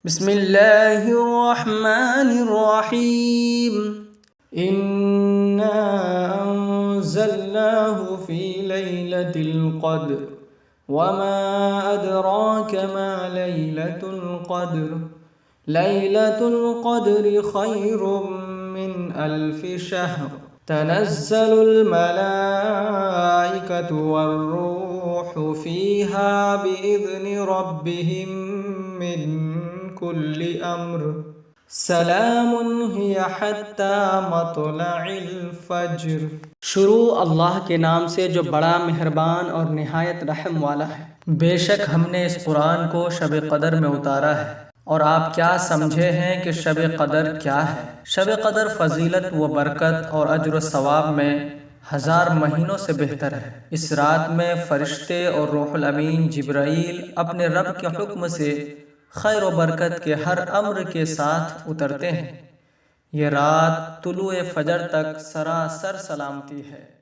बिस्मिल्लाहिर्रहमानिर्रहीम। इन्ना अंज़लनाहु फ़ी लैलतिल क़द्र वमा अदराका मा लैलतुल क़द्र लैलतुल क़द्रि खैरुम मिन अल्फ़ि शहर तनज़्ज़लुल मलाइकतु वर्रूहु फ़ीहा बिइज़्नि रब्बिहिम मिन कुल्लि अम्र सलामुन हिय हत्ता मतलइल फ़ज्र। शुरू अल्लाह के नाम से जो बड़ा मेहरबान और निहायत रहम वाला है। बेशक हमने इस कुरान को शब क़दर में उतारा है, और आप क्या समझे हैं कि शब क़दर क्या है? शब क़दर फजीलत व बरकत और अज्र व सवाब में 1000 महीनों से बेहतर है। इस रात में फरिश्ते और रूहुल अमीन जिब्राईल अपने रब के हुक्म से खैर व बरकत के हर अम्र के साथ उतरते हैं। ये रात तुलुए फजर तक सरासर सलामती है।